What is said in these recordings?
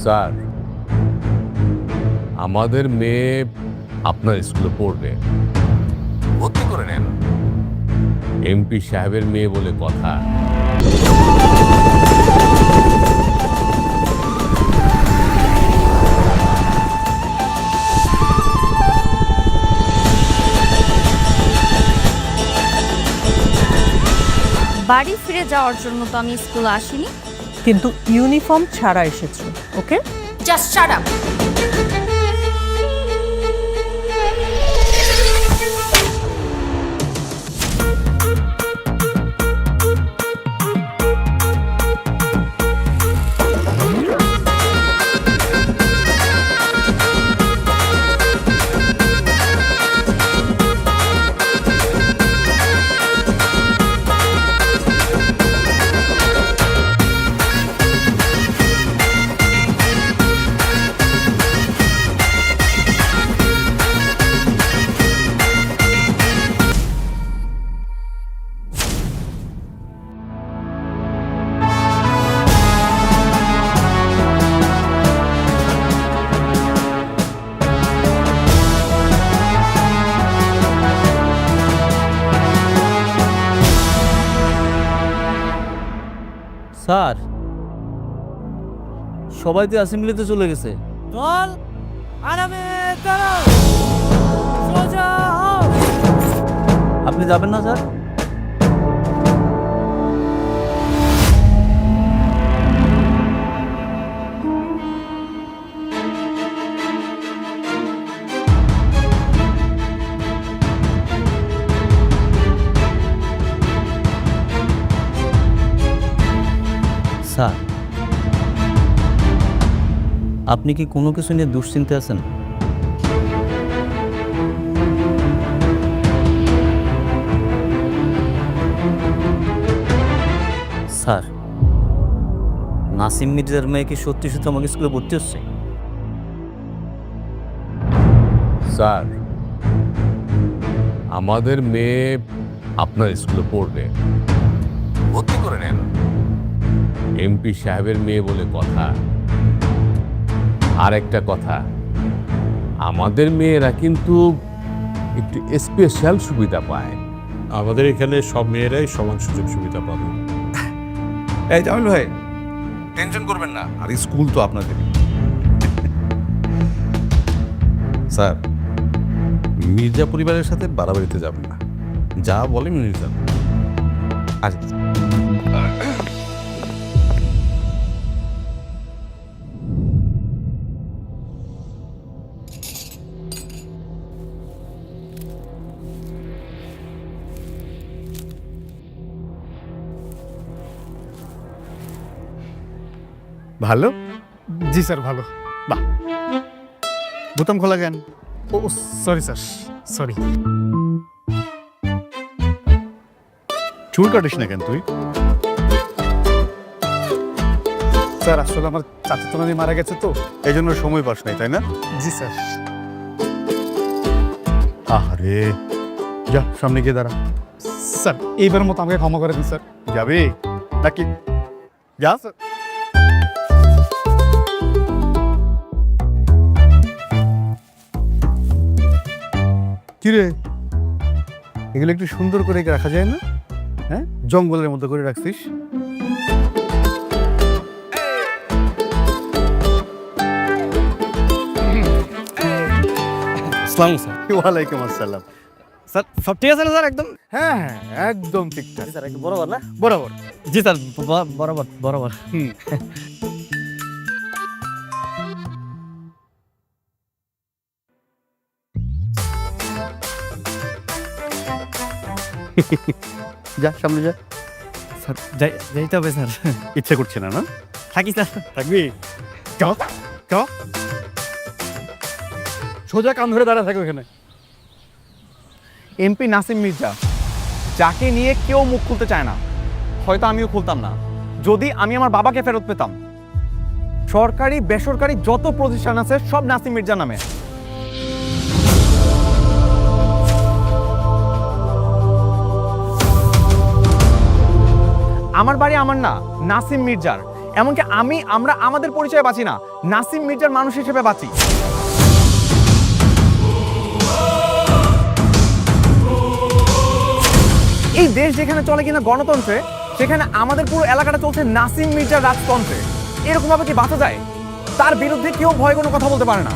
Sir, আমাদের মেয়ে আপনার স্কুলে পড়বে, ভর্তি করে নেন। এমপি সাহেবের মেয়ে বলে কথা। বাড়ি ফিরে যাওয়ার জন্য তো আমি স্কুলে আসিনি। কিন্তু ইউনিফর্ম ছাড়া এসেছো, okay? Just shut up. Sir, সবাই তো অ্যাসেম্বলিতে চলে গেছে। দল আরামে দাঁড়াও, সোজা হও। আপনি যাবেন না স্যার? স্যার, আপনি কি কোনো কিছু নিয়ে দুশ্চিন্তে আছেন? স্যার, নাসিম মির্জার মেয়ে কি সত্যি সত্যি আমাকে স্কুলে ভর্তি হচ্ছে? স্যার, আমাদের মেয়ে আপনার স্কুলে পড়বে, ভর্তি করে নেন। এমপি সাহেবের মেয়ে বলে কথা। আর একটা কথা, আমাদের মেয়েরা কিন্তু একটু স্পেশাল সুবিধা পায়। আমাদের এখানে সব মেয়েরাই সমান সুযোগ সুবিধা পাবে। এই জামিল ভাই, টেনশন করবেন না, আর স্কুল তো আপনাদের। স্যার, মির্জা পরিবারের সাথে বাড়াবাড়িতে যাবেন না, যা বলেন মির্জা। আচ্ছা, ভালো? জি স্যার, ভালো। বাহ, বোতাম খোলা কেন? ও সরি স্যার, সরি। চুল কাটিস না কেন তুই? স্যার, আসলে আমার চাচাতো নানি মারা গেছে তো, এই জন্য সময় পাস নাই, তাই না? জি স্যার। আরে যা, সামনে গিয়ে দাঁড়া। স্যার, এইবার মতো আমাকে ক্ষমা করে দিন স্যার। যাবে নাকি? যা স্যার। কিরে, এগুলো একটু সুন্দর করে রাখা যায় না? হ্যাঁ, জঙ্গলের মতো করে রাখছিস। আসসালামু স্যার। ওয়ালাইকুম আসসালাম। স্যার, সব ঠিক আছে না স্যার? একদম হ্যাঁ হ্যাঁ, একদম ঠিকঠাক। স্যার, একদম বরাবর না? বরাবর। জি স্যার, বরাবর বরাবর। হুম। যা, সামনে যা। স্যার, যাইতে হবে স্যার। ইচ্ছে করছে না? না থাকি স্যার। থাকবি? চ চ, সোজা কান ধরে দাঁড়া থাকো এখানে। এমপি নাসিম মির্জা, যাকে নিয়ে কেউ মুখ খুলতে চায় না, হয়তো আমিও খুলতাম না যদি আমি আমার বাবাকে ফেরত পেতাম। সরকারি বেসরকারি যত প্রতিষ্ঠান আছে সব নাসিম মির্জা নামে। আমার বাড়ি আমার না, নাসিম মির্জার। এমনকি আমরা আমাদের পরিচয়ে বাঁচি না, নাসিম মির্জার মানুষ হিসেবে বাঁচি। এই দেশ যেখানে চলে কিনা গণতন্ত্রে, সেখানে আমাদের পুরো এলাকাটা চলছে নাসিম মির্জার রাজতন্ত্রে। এরকম ভাবে কি বাঁচা যায়? তার বিরুদ্ধে কেউ ভয় কোনো কথা বলতে পারে না।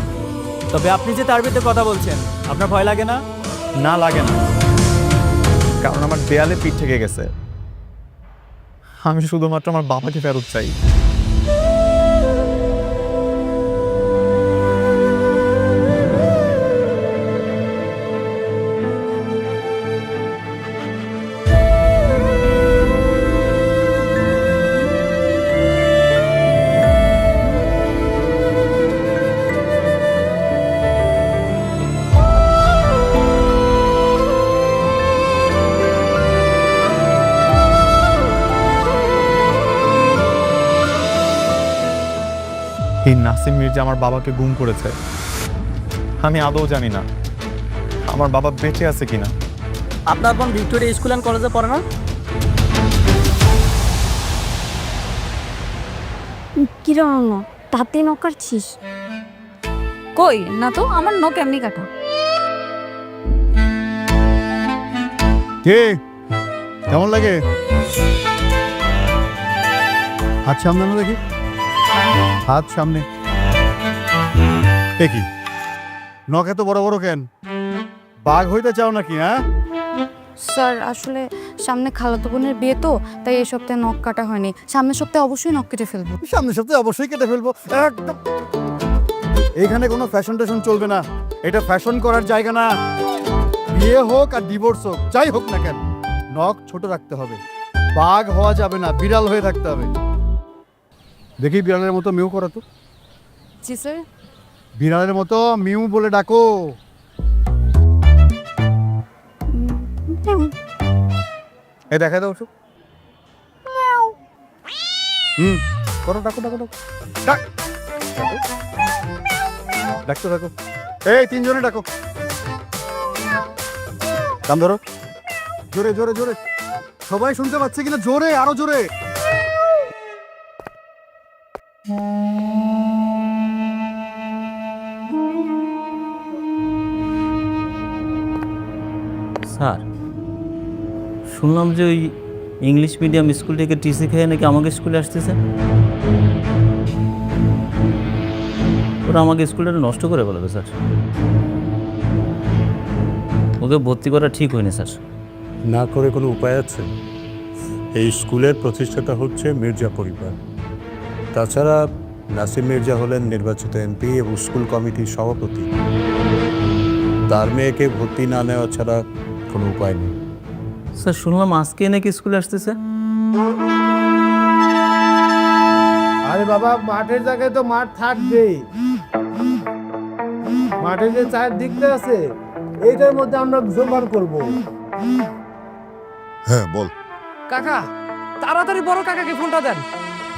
তবে আপনি যে তার বিরুদ্ধে কথা বলছেন, আপনার ভয় লাগে না? না, লাগে না, কারণ আমার দেয়ালে পিঠ থেকে গেছে। আমি শুধুমাত্র আমার বাবাকে ফেরত চাই। এই নাসিম মির্জা আমার বাবাকে গুম করেছে। আমি আদৌ জানি না আমার বাবা বেঁচে আছে কিনা। আপনার বোন ভিক্টোরিয়া স্কুল অ্যান্ড কলেজে পড়ে না? কিরণ তাতে নখ কাটছিস? কই না তো, আমার নখ এমনি কাটা। কে কেমন লাগে? হাত সামনে না দেখি, হাত সামনে। এ কি নখ এত বড় বড় কেন? বাঘ হইতে চাও নাকি? হ্যাঁ স্যার আসলে সামনে খালাতো বোনের বিয়ে তো, তাই এই সপ্তাহে নখ কাটা হয়নি। সামনের সপ্তাহে অবশ্যই নখ কেটে ফেলবো। সামনের সপ্তাহে অবশ্যই কেটে ফেলবো একদম। এখানে কোনো ফ্যাশন ট্যাশন চলবে না, এটা ফ্যাশন করার জায়গা না। বিয়ে হোক আর ডিভোর্স হোক, যাই হোক না কেন, নখ ছোট রাখতে হবে। বাঘ হওয়া যাবে না, বিড়াল হয়ে থাকতে হবে। দেখি বিড়ালের মতো মিউ করা তো। জি স্যার। বিড়ালের মতো মিউ বলে ডাকো। এই দেখা দাও ওসব। করো, ডাকো ডাকো ডাকো, ডাক ডাকতে ডাকো। এই তিনজনে ডাকো, কাম ধরো, জোরে জোরে জোরে। সবাই শুনতে পাচ্ছে কিনা? জোরে, আরো জোরে। স্যার, শুনলাম যে ওই ইংলিশ মিডিয়াম স্কুল থেকে টিসি খেয়ে নাকি আমাকে স্কুলে আসতেছে। ওরা আমাকে স্কুলটা নষ্ট করে বলবে স্যার। ওকে ভর্তি করা ঠিক হয়নি স্যার। না করে কোনো উপায় আছে? এই স্কুলের প্রতিষ্ঠাতা হচ্ছে মির্জা পরিবার। তাছাড়া নাসিম মির্জা হলেন নির্বাচিত এমপি এবং স্কুল কমিটির সভাপতি। তার মেয়েকে ভর্তি না নেওয়া ছাড়া কোনো উপায় নেই। স্যার শুনলাম আজকে নাকি স্কুলে আসতেছে। আরে বাবা, মাঠের জায়গায় তো মাঠ থাকবেই। মাঠে যে চারদিকটা আছে, এইটার মধ্যে আমরা জোগাড় করব। হ্যাঁ বল কাকা, তাড়াতাড়ি বড় কাকাকে ফোনটা দেন।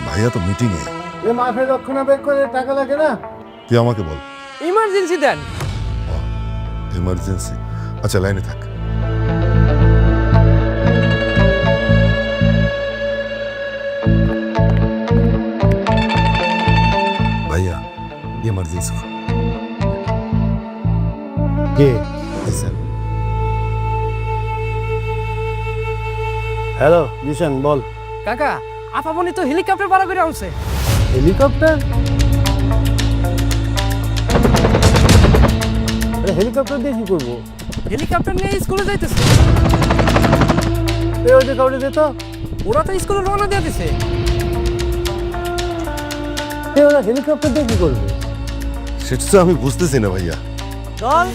ভাইয়া তো মিটিং এ। এ মাঠের রক্ষণাবেক্ষণের টাকা লাগে না? তুই আমাকে বল। ইমার্জেন্সি দেন। এমার্জেন্সি? আচ্ছা লাইনে থাক। ভাইয়া এমার্জেন্সি। কে? হ্যালো নিশান, বল। কাকা, আপামনি তো হেলিকপ্টার ভাড়া করে আনছে। হেলিকপ্টার? আরে হেলিকপ্টার দিয়ে কি করবো? হেলিকপ্টার নিয়ে স্কুলে যাইতেছে। ওই যে কাউরে দে তো। ওরা তো স্কুলে রওনা দিয়ে দিছে। ওরা হেলিকপ্টার দিয়ে কি করবে? সেটা তো আমি বুঝতেছি না ভাইয়া। চল,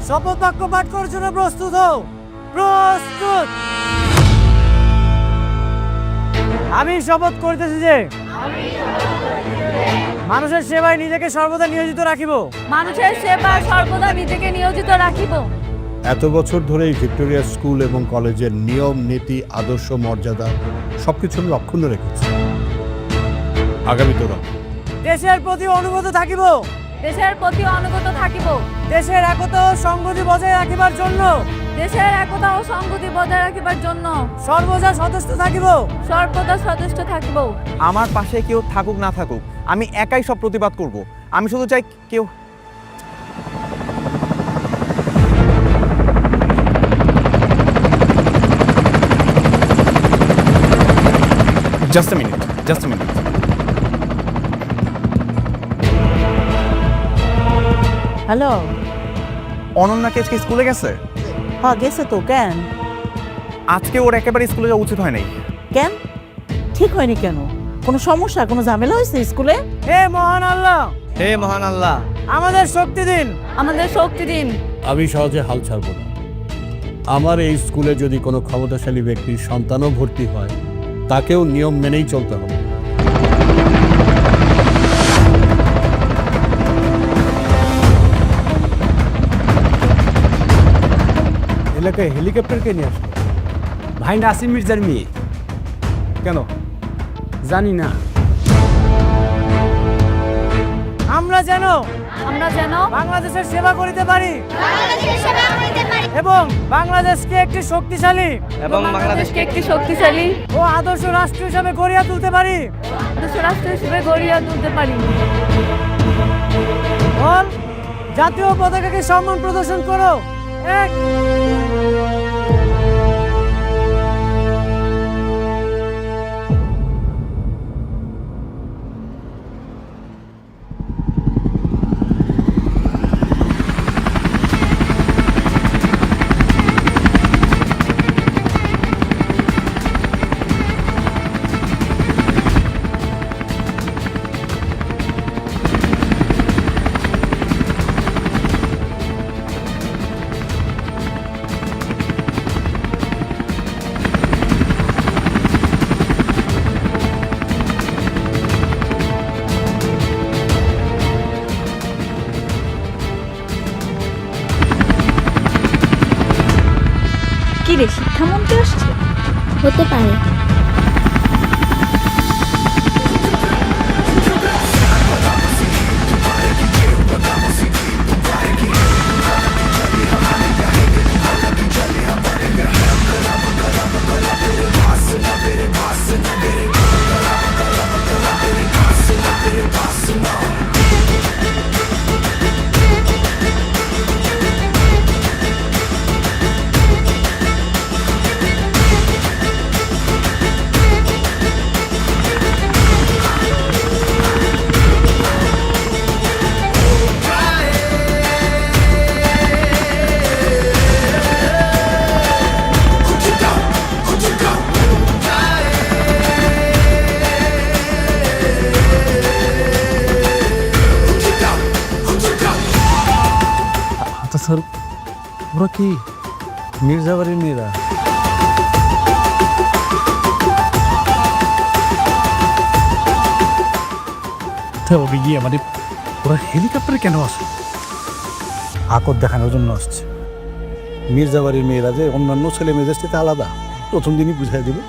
শপথ বাক্য পাঠ করার জন্য প্রস্তুত হও। প্রস্তুত। আমি শপথ করতেছি যে মানুষের সেবায় নিজেকে সর্বদা নিয়োজিত রাখিব। মানুষের সেবা সর্বদা নিজেকে নিয়োজিত রাখিব। এত বছর ধরে এই ভিক্টোরিয়া স্কুল এবং কলেজের নিয়ম নীতি আদর্শ মর্যাদা সবকিছু আমি অক্ষুণ্ণ রেখেছি। আগামী তোরা দেশের প্রতি অনুগত থাকিব। দেশের প্রতি অনুগত থাকিব। দেশের একতা ও সংহতি বজায় রাখিবার জন্য দেশের একতা ও সংহতি বজায় রাখিবার জন্য সর্বদা সচেষ্ট থাকিব। সর্বদা সচেষ্ট থাকিব। আমার পাশে কেউ থাকুক না থাকুক, আমি একাই সব প্রতিবাদ করব। আমি শুধু চাই কেউ জাস্ট মিনিট। হ্যালো, অনন্যা কি আজকে স্কুলে গেছে? হ্যাঁ গেছে তো। কেন? আজকে ওর একেবারে স্কুলে যাওয়া উচিত হয় নাই। কেন ঠিক হয়নি কেন? কোনো সমস্যা, কোনো ঝামেলা হয়েছে স্কুলে? হে মহান আল্লাহ, হে মহান আল্লাহ, আমাদের শক্তি দিন। আমাদের শক্তি দিন। আমি সহজে হাল ছাড়ব না। আমার এই স্কুলে যদি কোনো ক্ষমতাশালী ব্যক্তির সন্তানও ভর্তি হয়, তাকেও নিয়ম মেনেই চলতে হবে। এলাকায় হেলিকপ্টার কে নিয়ে আসলো? ভাই নাসিম মির্জার মেয়ে। কেন জানি না। আমরা যেন বাংলাদেশের সেবা করিতে পারি এবং বাংলাদেশকে একটি শক্তিশালী ও আদর্শ রাষ্ট্র হিসাবে গড়িয়া তুলতে পারি। বল, জাতীয় পতাকাকে সম্মান প্রদর্শন করো। এক। কি রে, শিক্ষামন্ত্রী আসছে? হতে পারে। আচ্ছা স্যার, ওরা কি মির্জাবাড়ির মেয়েরা? গিয়ে মানে ওরা হেলিকপ্টারে কেন আসে? আকর দেখানোর জন্য আসছে। মির্জাবাড়ির মেয়েরা যে অন্যান্য ছেলে মেয়েদের সাথে আলাদা, প্রথম দিনই বুঝাই দিবে।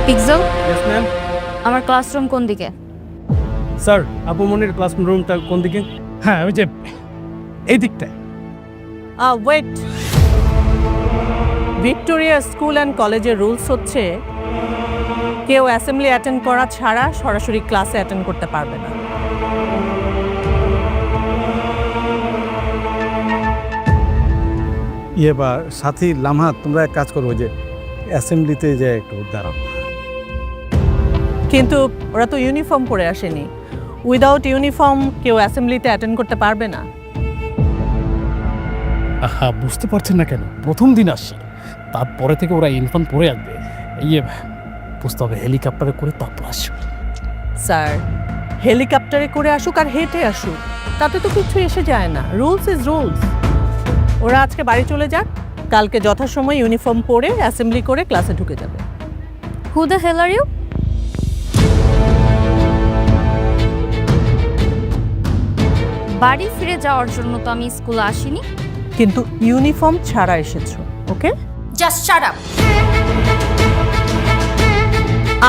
পিকজল, আমার ক্লাসরুম কোন দিকে? স্যার, আপু মনির ক্লাসরুমটা কোন দিকে? হ্যাঁ, ওই যে এই দিকটায়। ওয়েট, ভিক্টোরিয়া স্কুল অ্যান্ড কলেজের রুলস হচ্ছে কেউ অ্যাসেম্বলি অ্যাটেন্ড করা ছাড়া সরাসরি ক্লাসে অ্যাটেন্ড করতে পারবে না। বা সাথী লামহা, তোমরা এক কাজ করো, যে অ্যাসেম্বলিতে যে একটু দাঁড়াও। কিন্তু ওরা তো ইউনিফর্ম পরে আসেনি। উইদাউট ইউনিফর্ম কেউ অ্যাসেম্বলিতে অ্যাটেন্ড করতে পারবে না। বুঝতে পারছেন না কেন? প্রথম দিন আসছে, তারপরে থেকে ওরা ইউনিফর্ম পরে আসবে। বুঝতে হবে, হেলিকপ্টারে করে তারপর আসবে। স্যার, হেলিকপ্টারে করে আসুক আর হেঁটে আসুক, তাতে তো কিছু এসে যায় না। Rules is rules. ওরা আজকে বাড়ি চলে যাক, কালকে যথাসময়ে ইউনিফর্ম পরে অ্যাসেম্বলি করে ক্লাসে ঢুকে যাবে। Who the hell are you? বাড়ি ফিরে যাওয়ার জন্য তো আমি স্কুলে আসিনি। কিন্তু ইউনিফর্ম ছাড়া এসেছো, ওকে? Just shut up.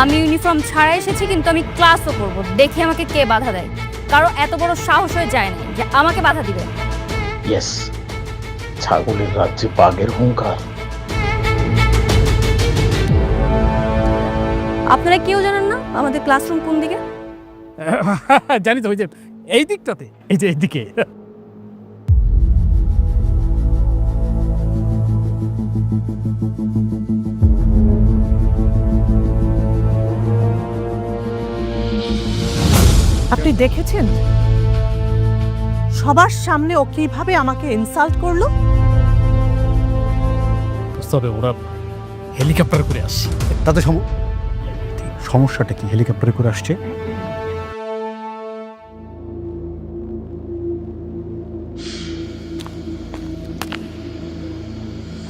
আমি ইউনিফর্ম ছাড়া এসেছি, কিন্তু আমি ক্লাসও করব। দেখি আমাকে কে বাধা দেয়। কারো এত বড় সাহস হয়ে যায় না যে আমাকে বাধা দিবে। ইয়েস, ছাগলের রাজ্যে বাঘের হুঙ্কার। আপনারা কেউ জানেন না আমাদের ক্লাসরুম কোন দিকে? জানি তো, ওই যে এই দিকটাতে, এই যে এইদিকে। আপনি দেখেছেন সবার সামনে ও কিভাবে আমাকে ইনসাল্ট করলো? তবে ওরা হেলিকপ্টার করে আসছে। তাতে সমস্যাটা কি? হেলিকপ্টারে করে আসছে।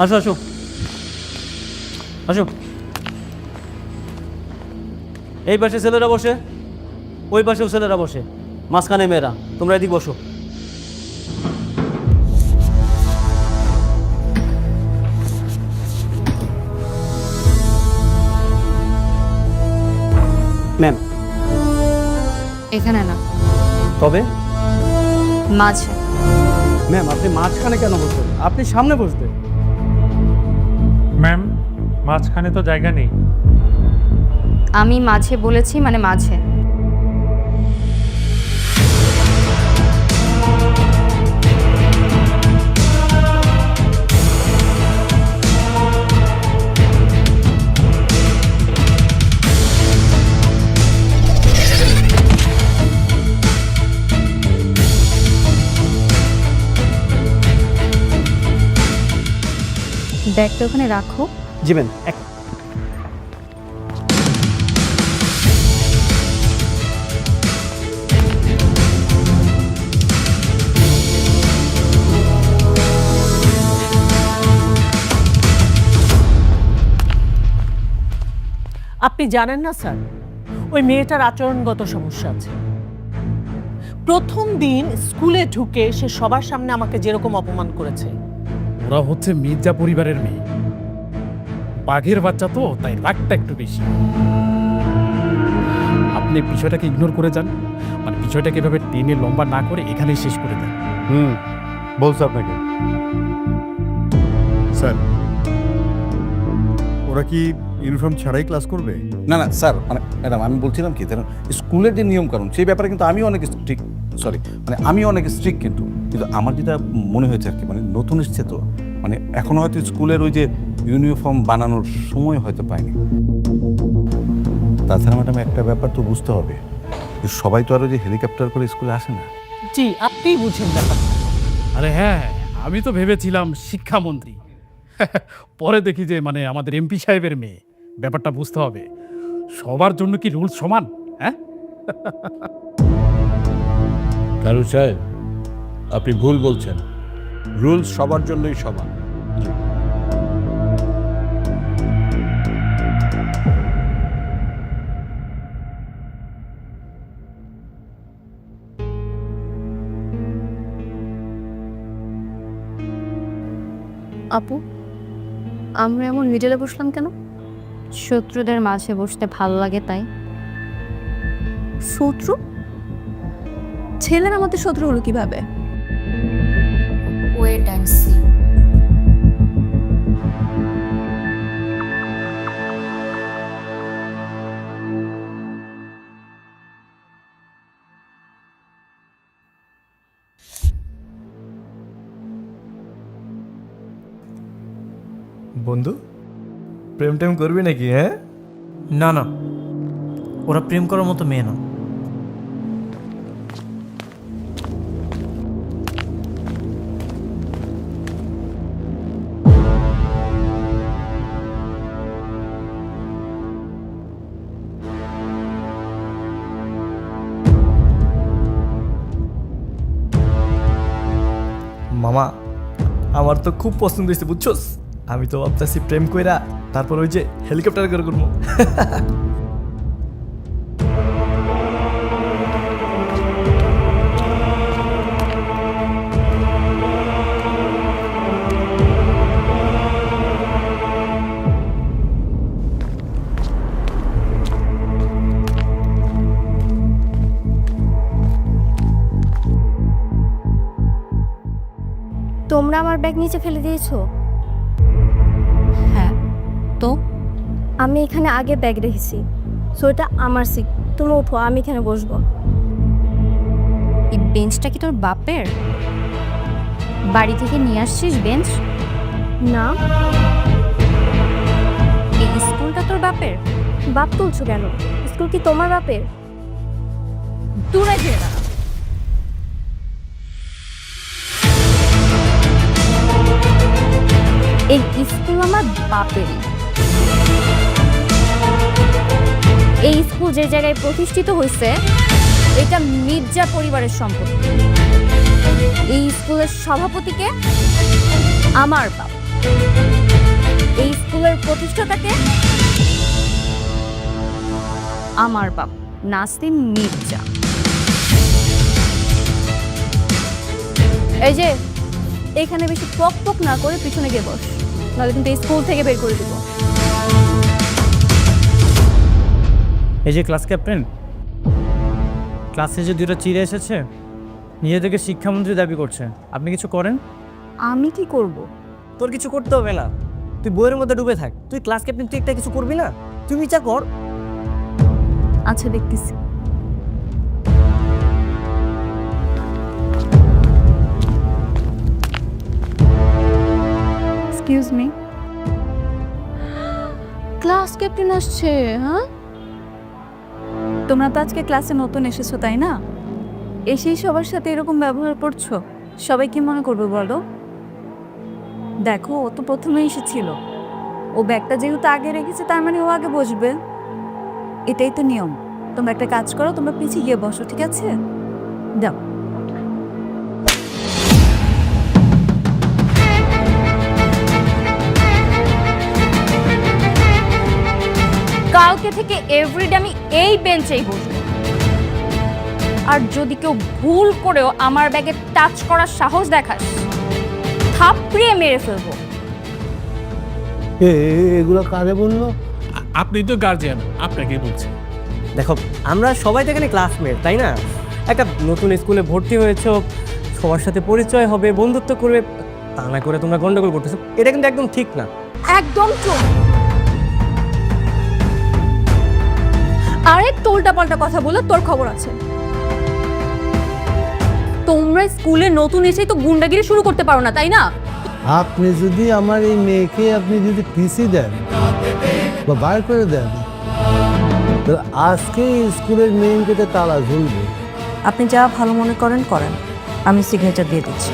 আসো আসো আসো। এই পাশে ছেলেরা বসে, ওই পাশেও ছেলেরা বসে, মাঝখানে মেয়েরা। তোমরা এদিক বসো। ম্যাম। এখানে না, তবে মাঝে। ম্যাম, আপনি মাঝখানে কেন বসবেন? আপনি সামনে বসবেন। ম্যাম, মাঝখানে তো জায়গা নেই। আমি মাঝে বলেছি, মানে মাঝে। ব্যাগটা ওখানে রাখো। জি ম্যাম। আপনি জানেন না স্যার, ওই মেয়েটার আচরণগত সমস্যা আছে। প্রথম দিন স্কুলে ঢুকে সে সবার সামনে আমাকে যেরকম অপমান করেছে। ওরা হচ্ছে মির্জা পরিবারের মেয়ে, বাঘের বাচ্চা তো, তাই রাগটা একটু বেশি। আপনি বিষয়টাকে ইগনোর করে যান, মানে বিষয়টাকে এভাবে টেনে লম্বা না করে এখানেই শেষ করে দেন। বলছে আপনাকে স্যার, ওরা কি ইউনিফর্ম ছাড়াই ক্লাস করবে? না না স্যার, মানে ম্যাডাম আমি বলছিলাম কি, কারণ স্কুলের যে নিয়ম কানুন সেই ব্যাপারে কিন্তু আমি অনেক স্ট্রিক্ট। মানে আমি অনেক স্ট্রিক্ট, কিন্তু আমার যেটা মনে হয়েছে আর কি, মানে নতুন এসছে তো, মানে এখনো হয়তো স্কুলের ওই যে ইউনিফর্ম বানানোর সময় হয়তো পায়নি। তাছাড়া ম্যাডাম একটা ব্যাপার তো বুঝতে হবে, যে সবাই তো আর ওই যে হেলিকপ্টার করে স্কুলে আসে না। জি, আপনিই বুঝেন ব্যাপারটা। আরে হ্যাঁ, আমি তো ভেবেছিলাম শিক্ষামন্ত্রী, পরে দেখি যে মানে আমাদের এমপি সাহেবের মেয়ে। ব্যাপারটা বুঝতে হবে, সবার জন্য কি রুলস সমান? হ্যাঁ, কারু সাহেব, আপনি ভুল বলছেন। রুলস সবার জন্যই সমান। আপু, আমরা এমন মিডলে বসলাম কেন? শত্রুদের মাঝে বসতে ভালো লাগে তাই। শত্রু? ছেলের আমাদের শত্রু হলো কিভাবে? Wait and see. বন্ধু, প্রেম টেম করবি নাকি? হ্যাঁ, না না, ওরা প্রেম করার মতো মেয়ে না। মামা, আমার তো খুব পছন্দ হয়েছে, বুঝছোস? আমি তো ভাবতেছি প্রেম কইরা তারপর ওই যে হেলিকপ্টার করে করবো। তোমরা আমার ব্যাগ নিচে ফেলে দিয়েছো? হ্যাঁ, তো আমি এখানে আগে ব্যাগ রেখেছি, সো এটা আমার সিট। তুমি ওঠো, আমি এখানে বসবো। এই বেঞ্চটা কি তোর বাপের? বাড়ি থেকে নিয়ে আসছিস বেঞ্চ? না, এই স্কুলটা তোর বাপের? বাপ তুলছো কেন? স্কুল কি তোমার বাপের? দূরে ফিরে দাঁড়া। এই স্কুল আমার বাপেরই। এই স্কুল যে জায়গায় প্রতিষ্ঠিত হয়েছে এটা মির্জা পরিবারের সম্পত্তি। এই স্কুলের সভাপতিকে আমার বাপ, এই স্কুলের প্রতিষ্ঠাতাকে আমার বাপ নাসিম মির্জা। এই যে এখানে বেশি পক পক না করে পিছনে গিয়ে বস, নাহলে কিন্তু এই স্কুল থেকে বের করে দেবো। এই যে ক্লাস ক্যাপ্টেন, ক্লাসে যে দুটো চিড়ে এসেছে নিজেদেরকে শিক্ষামন্ত্রী দাবি করছে, আপনি কিছু করেন? আমি কি করব? তোর কিছু করতে হবে না, তুই বইয়ের মধ্যে ডুবে থাক। তুই ক্লাস ক্যাপ্টেন, তুই একটা কিছু করবি না? তুই বিচার কর। আচ্ছা, দেখতেছি। এক্সকিউজ মি, ক্লাস ক্যাপ্টেন আসছে? হ্যাঁ, তোমরা তো আজকে ক্লাসে নতুন এসেছো তাই না? এসেই সবার সাথে এরকম ব্যবহার করছো, সবাই কি মনে করবে বলো? দেখো, ও তো প্রথমে এসেছিল, ও ব্যাগটা যেহেতু আগে রেখেছে তার মানে ও আগে বসবে, এটাই তো নিয়ম। তোমরা একটা কাজ করো, তোমরা পিছিয়ে গিয়ে বসো, ঠিক আছে? যাও। কালকে থেকে এভরিডে আমি এই বেঞ্চেই বসবো, আর যদি কেউ ভুল করেও আমার ব্যাগে টাচ করার সাহস দেখাস, থাপড়িয়ে মেরে ফেলবো। এগুলো কারে বললো? আপনি তো গার্জিয়ান, আপনাকে বলছি। দেখো, আমরা সবাই তো এখানে ক্লাসমেট, তাই না? একটা নতুন স্কুলে ভর্তি হয়েছো, সবার সাথে পরিচয় হবে, বন্ধুত্ব করবে, তা না করে তোমরা গন্ডগোল করতেছো, এটা কিন্তু একদম ঠিক না। একদম চুপ। আরে তোল্টা পাল্টা কথা বলে তোর খবর আছে? তোমরা স্কুলে নতুন এসেই তো গুন্ডাগিরি শুরু করতে পারো না, তাই না? আপনি যদি আমার এই মেয়েকে আপনি যদি পিসি দেন বা বার করে দেন, তাহলে আজকে স্কুলের মেইন গেটে তালা ঝুলবে। আপনি যা ভালো মনে করেন করেন, আমি সিগনেচার দিয়ে দিচ্ছি।